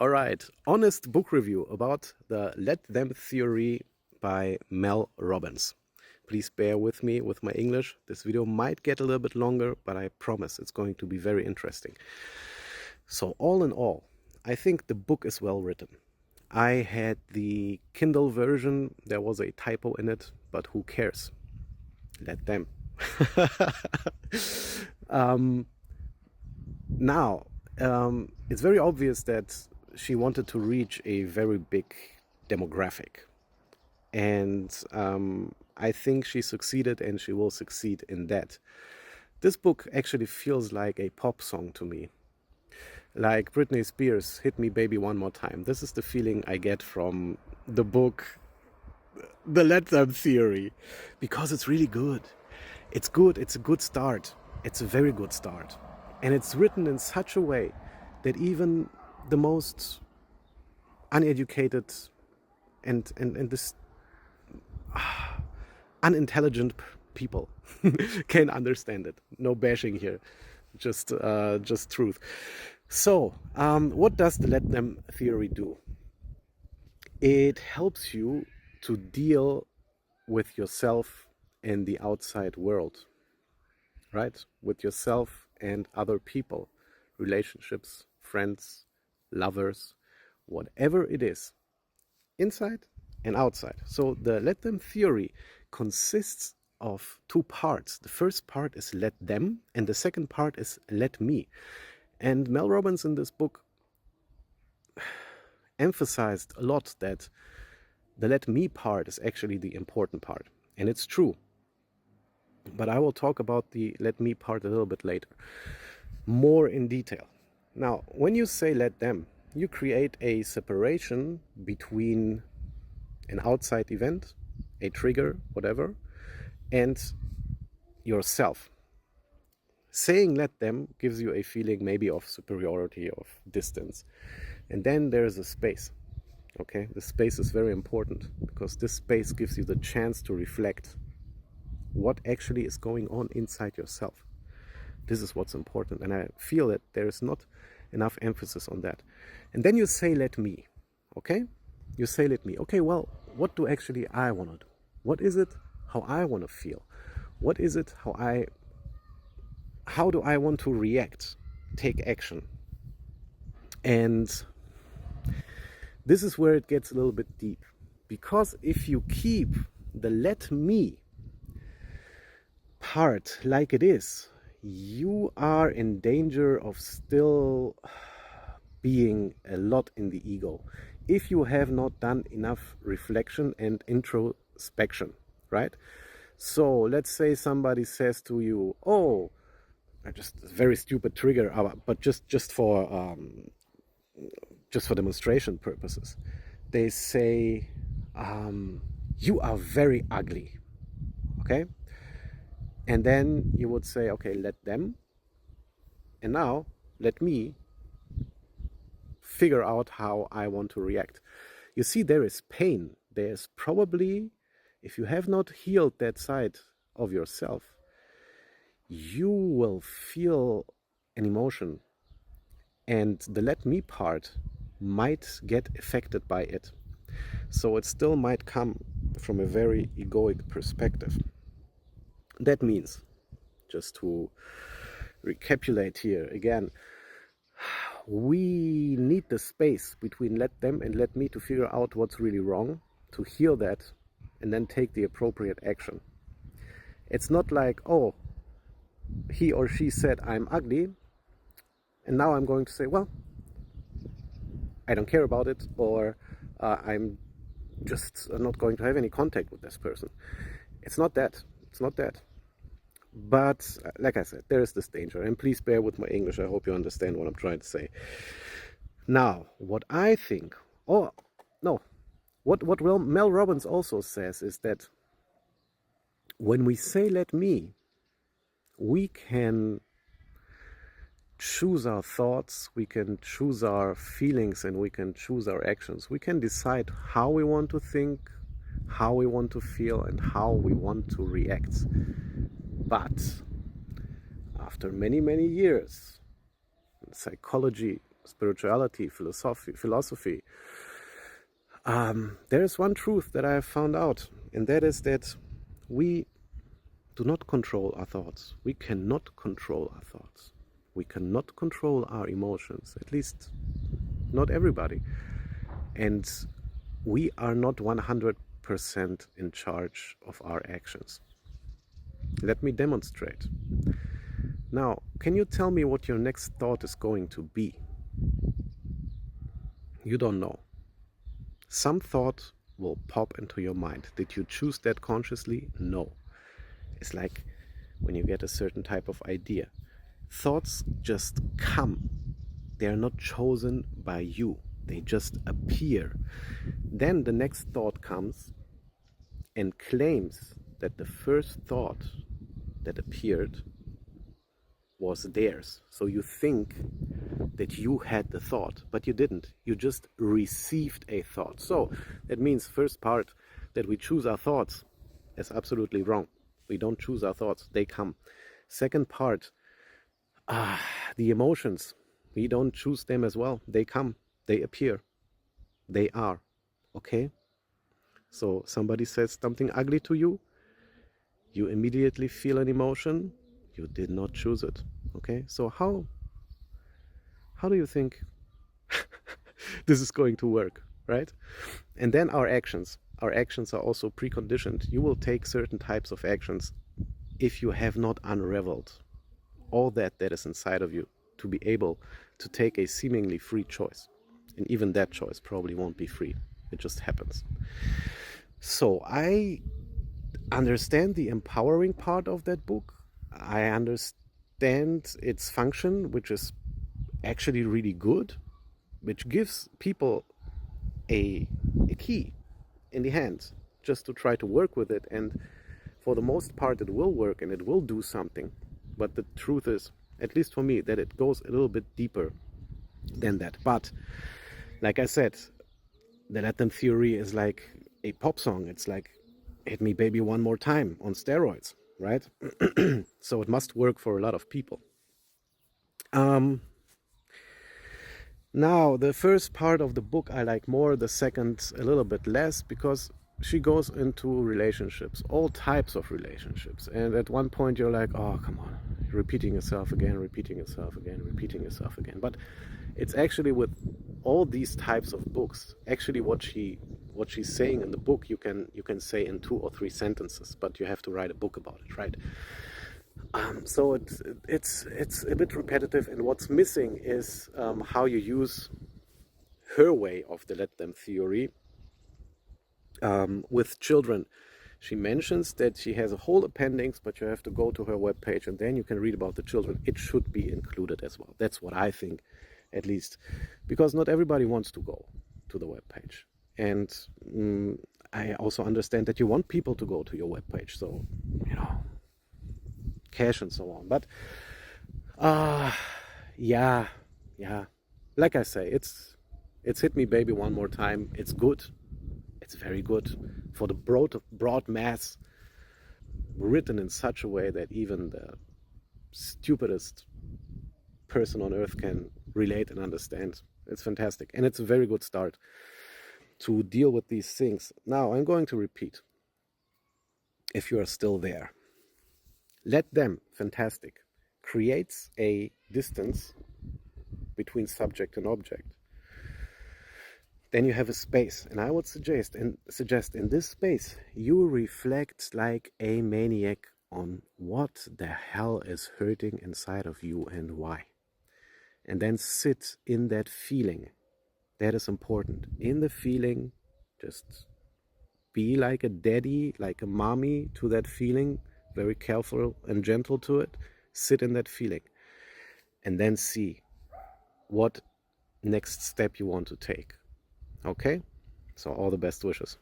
All right, honest book review about the Let Them theory by Mel Robbins. Please bear with me with my English. This video might get a little bit longer, but I promise it's going to be very interesting. So all in all, I think the book is well written. I had the Kindle version. There was a typo in it, but who cares? Let them. Now, it's very obvious that she wanted to reach a very big demographic. And I think she succeeded, and she will succeed in that. This book actually feels like a pop song to me. Like Britney Spears, Hit Me Baby One More Time. This is the feeling I get from the book, The Let Them Theory, because it's really good. It's good, it's a good start. It's a very good start. And it's written in such a way that even the most uneducated and this unintelligent people can understand it. No bashing here, just truth. So, what does the Let Them theory do? It helps you to deal with yourself and the outside world, right? With yourself and other people, relationships, friends, lovers, whatever it is, inside and outside. So the Let Them theory consists of two parts. The first part is let them, and the second part is let me. And Mel Robbins in this book emphasized a lot that the let me part is actually the important part. And it's true. But I will talk about the let me part a little bit later, more in detail. Now, when you say let them, you create a separation between an outside event, a trigger, whatever, and yourself. Saying let them gives you a feeling maybe of superiority, of distance. And then there's a space. Okay, the space is very important because this space gives you the chance to reflect what actually is going on inside yourself. This is what's important, and I feel that there is not enough emphasis on that. And then you say let me, okay? You say let me. Okay, well, what do actually I want to do? What is it how I want to feel? What is it how do I want to react, take action? And this is where it gets a little bit deep, because if you keep the let me part like it is, you are in danger of still being a lot in the ego if you have not done enough reflection and introspection, right? So let's say somebody says to you, oh, just a very stupid trigger, but just for demonstration purposes, they say, you are very ugly, okay? And then you would say, okay, let them, and now let me figure out how I want to react. You see, there is pain. There's probably, if you have not healed that side of yourself, you will feel an emotion, and the let me part might get affected by it. So it still might come from a very egoic perspective. That means, just to recapitulate here again, we need the space between let them and let me to figure out what's really wrong, to heal that, and then take the appropriate action. It's not like, oh, he or she said I'm ugly, and now I'm going to say, well, I don't care about it, or I'm just not going to have any contact with this person. It's not that. It's not that. But like I said, there is this danger, and please bear with my English. I hope you understand what I'm trying to say. Now, what I think, what Mel Robbins also says is that when we say let me, we can choose our thoughts, we can choose our feelings, and we can choose our actions. We can decide how we want to think, how we want to feel, and how we want to react. But after many, many years in psychology, spirituality, philosophy, there is one truth that I have found out, and that is that we do not control our thoughts. We cannot control our thoughts. We cannot control our emotions, at least not everybody. And we are not 100% in charge of our actions. Let me demonstrate. Now, can you tell me what your next thought is going to be? You don't know. Some thought will pop into your mind. Did you choose that consciously? No. It's like when you get a certain type of idea. Thoughts just come. They are not chosen by you. They just appear. Then the next thought comes and claims that the first thought that appeared was theirs. So you think that you had the thought, but you didn't. You just received a thought. So that means first part, that we choose our thoughts, is absolutely wrong. We don't choose our thoughts, they come. Second part, the emotions, we don't choose them as well. They come, they appear, they are. Okay? So somebody says something ugly to you, you immediately feel an emotion, you did not choose it. Okay? So how do you think this is going to work, right? And then our actions. Our actions are also preconditioned. You will take certain types of actions if you have not unraveled all that is inside of you to be able to take a seemingly free choice. And even that choice probably won't be free. It just happens. So I understand the empowering part of that book. I understand its function, which is actually really good, which gives people a key in the hand just to try to work with it, and for the most part it will work and it will do something. But the truth is, at least for me, that it goes a little bit deeper than that. But like I said, the Let Them theory is like a pop song. It's like Hit Me Baby One More Time on steroids, right? So it must work for a lot of people. Now, the first part of the book I like more, the second a little bit less, because she goes into relationships, all types of relationships. And at one point you're like, oh, come on, repeating yourself again, repeating yourself again, repeating yourself again. But it's actually with all these types of books, actually what she's saying in the book, you can say in 2 or 3 sentences, but you have to write a book about it, right? So it's a bit repetitive, and what's missing is how you use her way of the Let Them theory with children. She mentions that she has a whole appendix, but you have to go to her webpage and then you can read about the children. It should be included as well. That's what I think, at least, because not everybody wants to go to the webpage. And I also understand that you want people to go to your webpage, so, cash and so on. But yeah, like I say, it's Hit Me Baby One More Time. It's good. It's very good for the broad mass, written in such a way that even the stupidest person on earth can relate and understand. It's fantastic, and it's a very good start to deal with these things. Now I'm going to repeat, if you are still there. Let Them, fantastic, creates a distance between subject and object. Then you have a space, and I would suggest in this space you reflect like a maniac on what the hell is hurting inside of you and why. And then sit in that feeling. That is important. In the feeling, just be like a daddy, like a mommy to that feeling, very careful and gentle to it. Sit in that feeling and then see what next step you want to take. Okay? So all the best wishes.